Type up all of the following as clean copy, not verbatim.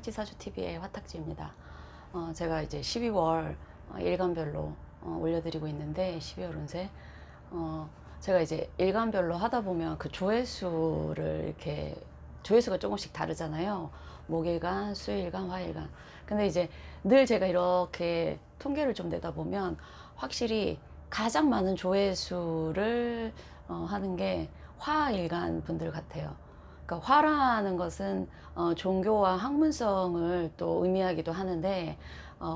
화탁지사주TV의 화탁지입니다. 제가 이제 12월 일간별로 올려드리고 있는데 12월 운세 제가 이제 일간별로 하다 보면 그 조회수를 이렇게 조회수가 조금씩 다르잖아요. 목일간, 수일간, 화일간. 근데 이제 늘 제가 이렇게 통계를 좀 내다 보면 확실히 가장 많은 조회수를 하는 게 화일간 분들 같아요. 그러니까 화라는 것은 종교와 학문성을 또 의미하기도 하는데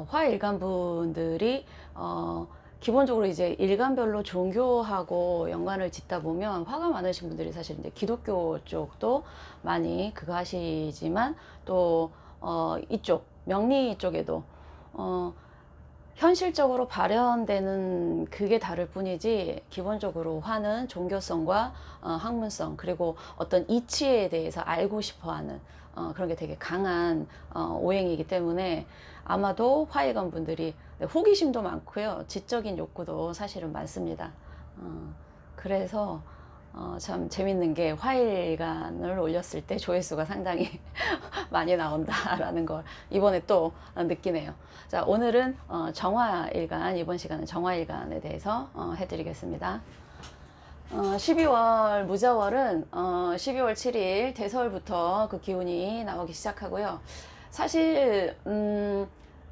화일간 분들이 기본적으로 이제 일간별로 종교하고 연관을 짓다 보면 화가 많으신 분들이 사실 이제 기독교 쪽도 많이 그거 하시지만 또 이쪽 명리 쪽에도 현실적으로 발현되는 그게 다를 뿐이지 기본적으로 화는 종교성과 학문성 그리고 어떤 이치에 대해서 알고 싶어하는 그런 게 되게 강한 오행이기 때문에 아마도 화일간 분들이 호기심도 많고요, 지적인 욕구도 사실은 많습니다. 그래서 참 재밌는 게 화일간을 올렸을 때 조회수가 상당히 많이 나온다라는 걸 이번에 또 느끼네요. 자, 오늘은 정화일간, 이번 시간은 정화일간에 대해서 해드리겠습니다. 12월 무자월은 12월 7일 대설부터 그 기운이 나오기 시작하고요. 사실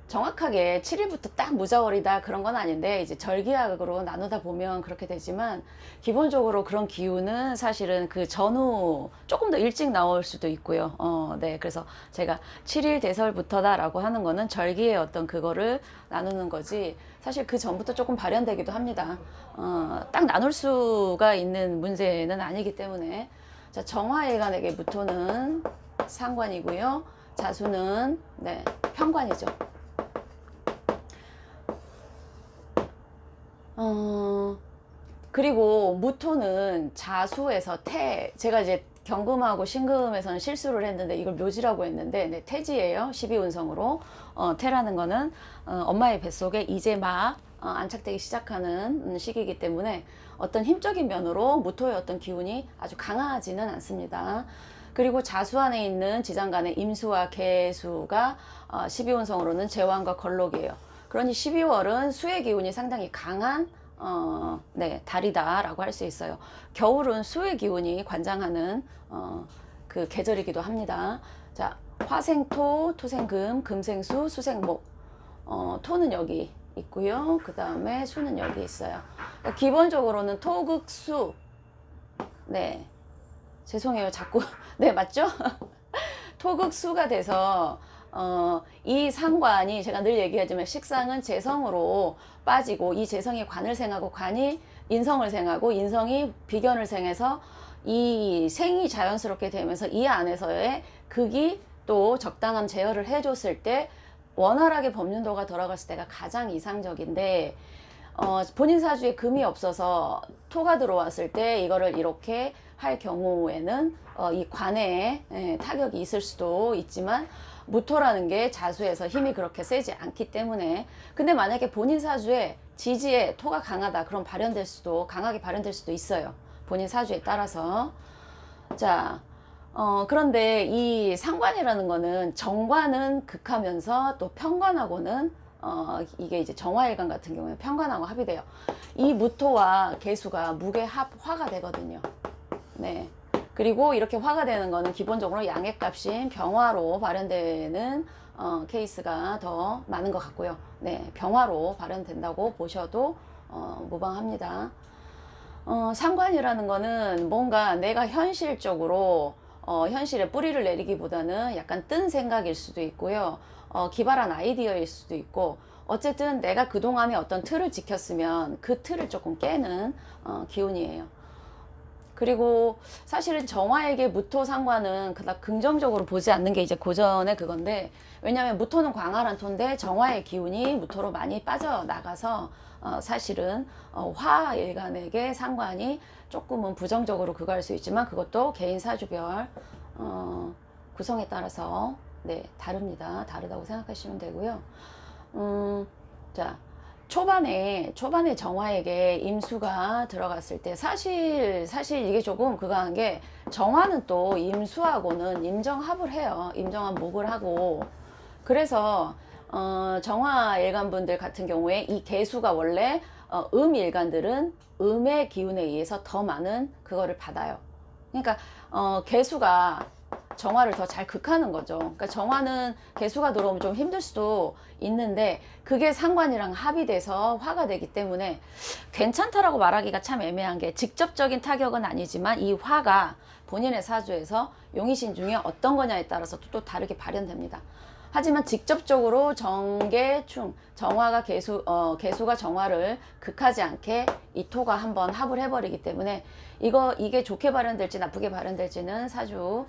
정확하게 7일부터 딱 무자월이다 그런 건 아닌데 이제 절기학으로 나누다 보면 그렇게 되지만 기본적으로 그런 기운은 사실은 그 전후 조금 더 일찍 나올 수도 있고요. 네, 그래서 제가 7일 대설부터다 라고 하는 거는 절기의 어떤 그거를 나누는 거지 사실 그 전부터 조금 발현되기도 합니다. 딱 나눌 수가 있는 문제는 아니기 때문에. 자, 정화일간에게 무토는 상관이고요, 자수는 네, 편관이죠. 그리고 무토는 자수에서 태, 제가 이제 경금하고 신금에서는 실수를 했는데 이걸 묘지라고 했는데 네, 태지예요. 12운성으로 태라는 거는 엄마의 뱃속에 이제 막 안착되기 시작하는 시기이기 때문에 어떤 힘적인 면으로 무토의 어떤 기운이 아주 강하지는 않습니다. 그리고 자수 안에 있는 지장간의 임수와 개수가 12운성으로는 제왕과 걸록이에요. 그러니 12월은 수의 기운이 상당히 강한 네, 달이다 라고 할 수 있어요. 겨울은 수의 기운이 관장하는 그 계절이기도 합니다. 자, 화생토, 토생금, 금생수, 수생목. 토는 여기 있고요, 그 다음에 수는 여기 있어요. 그러니까 기본적으로는 토극수. 네, 죄송해요 자꾸 네, 맞죠? 토극수가 돼서 이 상관이 제가 늘 얘기하지만 식상은 재성으로 빠지고 이 재성이 관을 생하고 관이 인성을 생하고 인성이 비견을 생해서 이 생이 자연스럽게 되면서 이 안에서의 극이 또 적당한 제어를 해줬을 때 원활하게 법륜도가 돌아갔을 때가 가장 이상적인데 본인 사주에 금이 없어서 토가 들어왔을 때 이거를 이렇게 할 경우에는 이 관에 타격이 있을 수도 있지만 무토라는 게 자수에서 힘이 그렇게 세지 않기 때문에. 근데 만약에 본인 사주에 지지에 토가 강하다 그럼 발현될 수도, 강하게 발현될 수도 있어요, 본인 사주에 따라서. 자, 그런데 이 상관이라는 거는 정관은 극하면서 또 편관하고는 이게 이제 정화일간 같은 경우에 편관하고 합이 돼요. 이 무토와 개수가 무게 합 화가 되거든요. 네. 그리고 이렇게 화가 되는 거는 기본적으로 양액값인 병화로 발현되는 케이스가 더 많은 것 같고요. 네, 병화로 발현된다고 보셔도 무방합니다. 상관이라는 거는 뭔가 내가 현실적으로 현실에 뿌리를 내리기보다는 약간 뜬 생각일 수도 있고요, 기발한 아이디어일 수도 있고, 어쨌든 내가 그동안에 어떤 틀을 지켰으면 그 틀을 조금 깨는 기운이에요. 그리고 사실은 정화에게 무토 상관은 그닥 긍정적으로 보지 않는 게 이제 고전의 그건데, 왜냐하면 무토는 광활한 토인데 정화의 기운이 무토로 많이 빠져나가서 사실은 화일간에게 상관이 조금은 부정적으로 그거 할 수 있지만 그것도 개인 사주별 구성에 따라서 네, 다릅니다. 다르다고 생각하시면 되고요. 자, 초반에 정화에게 임수가 들어갔을 때 사실 이게 조금 그거 한 게 정화는 또 임수하고는 임정합을 해요. 임정합목을 하고 그래서 정화 일간분들 같은 경우에 이 개수가 원래 일간들은 음의 기운에 의해서 더 많은 그거를 받아요. 그러니까 개수가 정화를 더 잘 극하는 거죠. 그러니까 정화는 개수가 들어오면 좀 힘들 수도 있는데 그게 상관이랑 합의돼서 화가 되기 때문에 괜찮다라고 말하기가 참 애매한 게 직접적인 타격은 아니지만 이 화가 본인의 사주에서 용의신 중에 어떤 거냐에 따라서 또 다르게 발현됩니다. 하지만 직접적으로 정계충, 정화가 개수가 정화를 극하지 않게 이 토가 한번 합을 해버리기 때문에 이게 좋게 발현될지 나쁘게 발현될지는 사주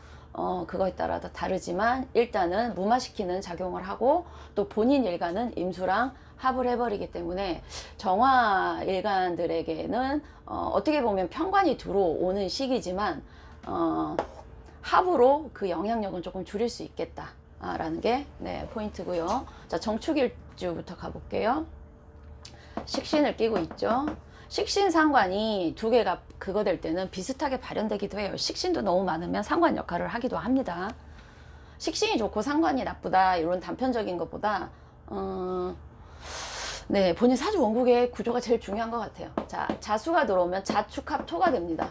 그거에 따라 다 다르지만 일단은 무마시키는 작용을 하고 또 본인 일간은 임수랑 합을 해버리기 때문에 정화 일간들에게는 어떻게 보면 편관이 들어오는 시기지만 합으로 그 영향력은 조금 줄일 수 있겠다 라는 게 네, 포인트고요. 자, 정축일주부터 가볼게요. 식신을 끼고 있죠. 식신 상관이 두 개가 그거 될 때는 비슷하게 발현되기도 해요. 식신도 너무 많으면 상관 역할을 하기도 합니다. 식신이 좋고 상관이 나쁘다 이런 단편적인 것보다 네, 본인 사주 원국의 구조가 제일 중요한 것 같아요. 자, 자수가 들어오면 자축합토가 됩니다.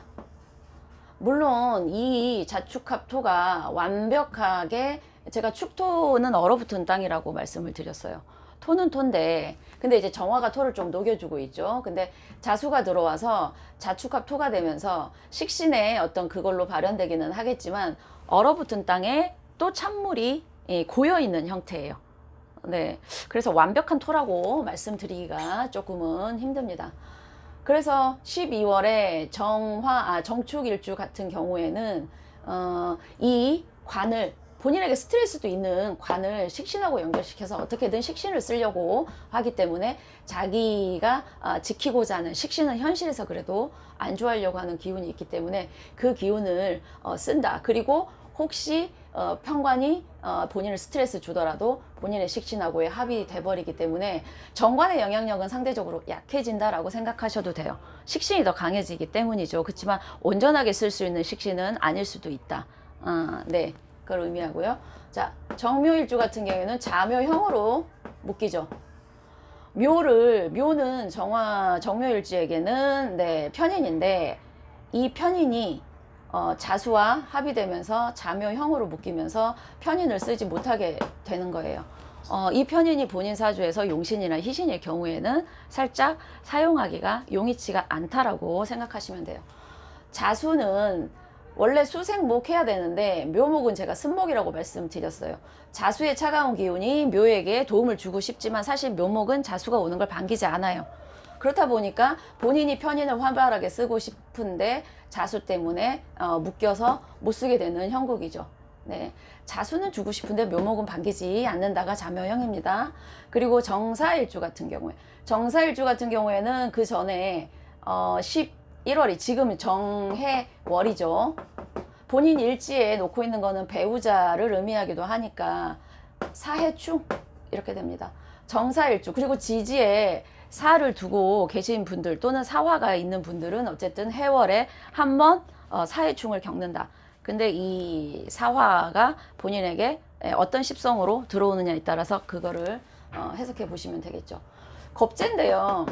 물론 이 자축합토가 완벽하게 제가 축토는 얼어붙은 땅이라고 말씀을 드렸어요. 토는 토인데 근데 이제 정화가 토를 좀 녹여주고 있죠. 근데 자수가 들어와서 자축합토가 되면서 식신의 어떤 그걸로 발현되기는 하겠지만 얼어붙은 땅에 또 찬물이 고여있는 형태예요. 네, 그래서 완벽한 토라고 말씀드리기가 조금은 힘듭니다. 그래서 12월에 정축일주 같은 경우에는 이 관을 본인에게 스트레스도 있는 관을 식신하고 연결시켜서 어떻게든 식신을 쓰려고 하기 때문에 자기가 지키고자 하는 식신은 현실에서 그래도 안주하려고 하는 기운이 있기 때문에 그 기운을 쓴다. 그리고 혹시 편관이 본인을 스트레스 주더라도 본인의 식신하고의 합이 돼버리기 때문에 정관의 영향력은 상대적으로 약해진다라고 생각하셔도 돼요. 식신이 더 강해지기 때문이죠. 그렇지만 온전하게 쓸 수 있는 식신은 아닐 수도 있다. 네, 그걸 의미하고요. 자, 정묘일주 같은 경우에는 자묘형으로 묶이죠. 묘는 정묘일주에게는 네, 편인인데 이 편인이 자수와 합의되면서 자묘형으로 묶이면서 편인을 쓰지 못하게 되는 거예요. 이 편인이 본인 사주에서 용신이나 희신일 경우에는 살짝 사용하기가 용이치가 않다라고 생각하시면 돼요. 자수는 원래 수생목 해야 되는데 묘목은 제가 쓴목이라고 말씀드렸어요. 자수의 차가운 기운이 묘에게 도움을 주고 싶지만 사실 묘목은 자수가 오는 걸 반기지 않아요. 그렇다 보니까 본인이 편인을 활발하게 쓰고 싶은데 자수 때문에 묶여서 못 쓰게 되는 형국이죠. 네, 자수는 주고 싶은데 묘목은 반기지 않는다가 자묘형입니다. 그리고 정사일주 같은 경우에는 그 전에 11월이 지금 정해월이죠. 본인 일지에 놓고 있는 거는 배우자를 의미하기도 하니까 사해충 이렇게 됩니다. 정사일주 그리고 지지에 사를 두고 계신 분들 또는 사화가 있는 분들은 어쨌든 해월에 한번 사해충을 겪는다. 근데 이 사화가 본인에게 어떤 십성으로 들어오느냐에 따라서 그거를 해석해 보시면 되겠죠. 겁재인데요.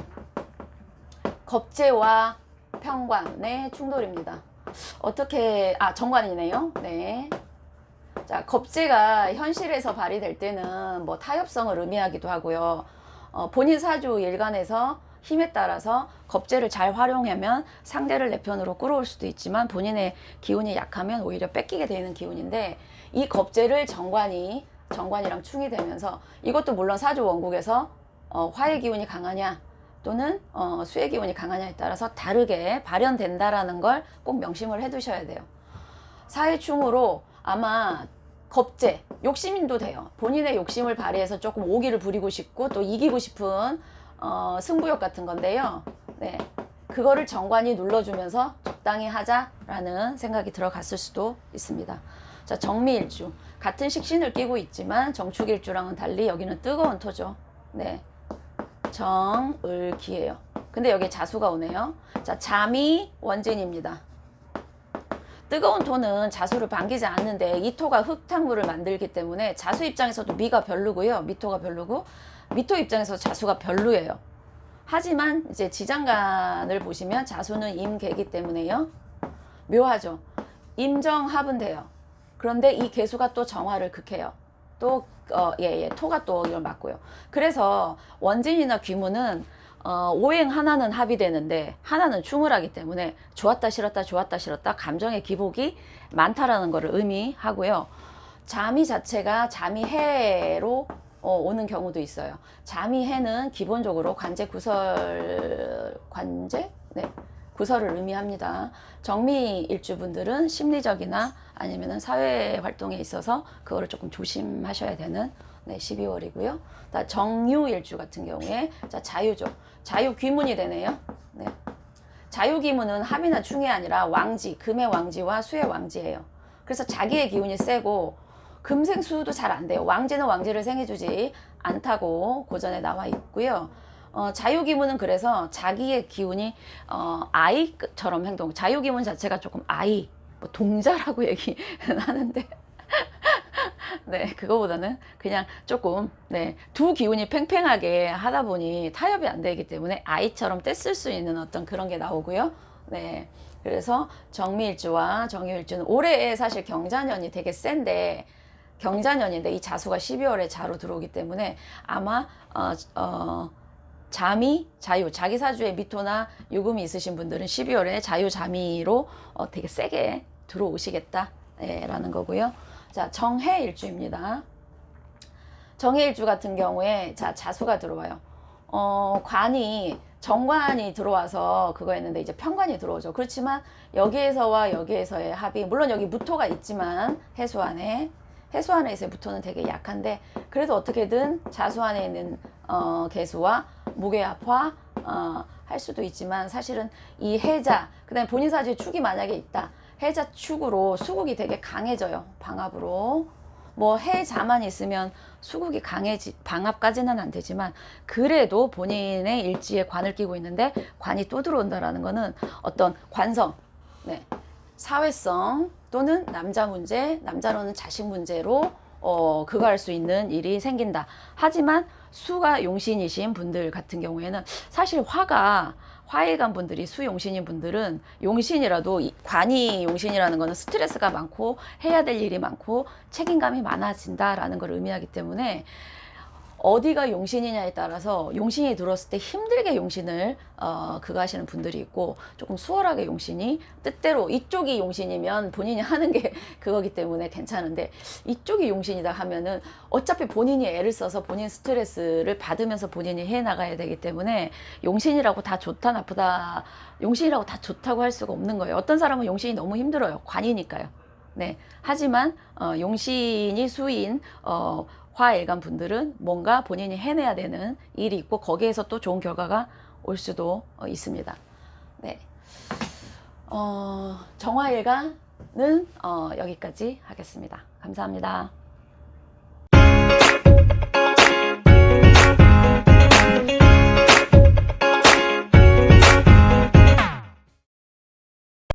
겁재와 편관의 충돌입니다. 정관이네요. 네. 자, 겁재가 현실에서 발휘될 때는 뭐 타협성을 의미하기도 하고요. 본인 사주 일간에서 힘에 따라서 겁재를 잘 활용하면 상대를 내 편으로 끌어올 수도 있지만 본인의 기운이 약하면 오히려 뺏기게 되는 기운인데 이 겁재를 정관이랑 충이 되면서 이것도 물론 사주 원국에서 화의 기운이 강하냐 또는 수의 기운이 강하냐에 따라서 다르게 발현된다라는 걸 꼭 명심을 해 두셔야 돼요. 사해충으로 아마 겁재, 욕심도 돼요. 본인의 욕심을 발휘해서 조금 오기를 부리고 싶고 또 이기고 싶은 승부욕 같은 건데요. 네, 그거를 정관이 눌러주면서 적당히 하자라는 생각이 들어갔을 수도 있습니다. 자, 정미일주 같은 식신을 끼고 있지만 정축일주랑은 달리 여기는 뜨거운 토죠. 네, 정을기예요. 근데 여기 자수가 오네요. 자, 잠이 원진입니다. 뜨거운 토는 자수를 반기지 않는데 이 토가 흙탕물을 만들기 때문에 자수 입장에서도 미가 별로고요. 미토가 별로고 미토 입장에서 자수가 별로예요. 하지만 이제 지장간을 보시면 자수는 임계이기 때문에요. 묘하죠. 임정합은 돼요. 그런데 이 계수가 또 정화를 극해요. 또 토가 또 이걸 맞고요. 그래서 원진이나 귀무는 오행 하나는 합이 되는데 하나는 충을하기 때문에 좋았다 싫었다 좋았다 싫었다 감정의 기복이 많다라는 것을 의미하고요. 자미 자체가 자미해로 오는 경우도 있어요. 자미해는 기본적으로 관제 구설 관제 구설을 의미합니다. 정미일주분들은 심리적이나 아니면 사회활동에 있어서 그거를 조금 조심하셔야 되는 12월이고요. 정유일주 같은 경우에 자유죠. 자유귀문이 되네요. 네. 자유귀문은 합이나 충이 아니라 왕지, 금의 왕지와 수의 왕지예요. 그래서 자기의 기운이 세고 금생수도 잘 안 돼요. 왕지는 왕지를 생해주지 않다고 고전에 나와 있고요. 자유기문은 그래서 자기의 기운이 아이처럼 행동, 자유기문 자체가 조금 아이, 뭐 동자라고 얘기는 하는데 네, 그거보다는 그냥 조금 두 기운이 팽팽하게 하다 보니 타협이 안 되기 때문에 아이처럼 떼쓸 수 있는 어떤 그런 게 나오고요. 네, 그래서 정미일주와 정유일주는 올해에 사실 경자년이 되게 센데 경자년인데 이 자수가 12월에 자로 들어오기 때문에 아마 자미, 자유, 자기 사주에 미토나 유금이 있으신 분들은 12월에 자유, 자미로 되게 세게 들어오시겠다 라는 거고요. 자, 정해일주입니다. 정해일주 같은 경우에 자수가 들어와요. 관이 정관이 들어와서 그거 했는데 이제 편관이 들어오죠. 그렇지만 여기에서와 여기에서의 합이 물론 여기 무토가 있지만 해수안에 있어요. 무토는 되게 약한데 그래도 어떻게든 자수 안에 있는 개수와 무게합화 할 수도 있지만 사실은 이 해자 그 다음에 본인 사주에 축이 만약에 있다. 해자 축으로 수국이 되게 강해져요. 방합으로 뭐 해자만 있으면 수국이 방합까지는 안 되지만 그래도 본인의 일지에 관을 끼고 있는데 관이 또 들어온다라는 거는 어떤 관성, 사회성 또는 남자 문제, 남자로는 자식 문제로 그거 할 수 있는 일이 생긴다. 하지만 수가 용신이신 분들 같은 경우에는 사실 화일간 분들이 수용신인 분들은 용신이라도 관이 용신이라는 거는 스트레스가 많고 해야 될 일이 많고 책임감이 많아진다라는 걸 의미하기 때문에 어디가 용신이냐에 따라서 용신이 들어왔을 때 힘들게 용신을 그거 하시는 분들이 있고 조금 수월하게 용신이 뜻대로 이쪽이 용신이면 본인이 하는 게 그거기 때문에 괜찮은데 이쪽이 용신이다 하면은 어차피 본인이 애를 써서 본인 스트레스를 받으면서 본인이 해나가야 되기 때문에 용신이라고 다 좋다 나쁘다 용신이라고 다 좋다고 할 수가 없는 거예요. 어떤 사람은 용신이 너무 힘들어요. 관이니까요. 네. 하지만 용신이 수인 화일간 분들은 뭔가 본인이 해내야 되는 일이 있고 거기에서 또 좋은 결과가 올 수도 있습니다. 네. 정화일간은 여기까지 하겠습니다. 감사합니다.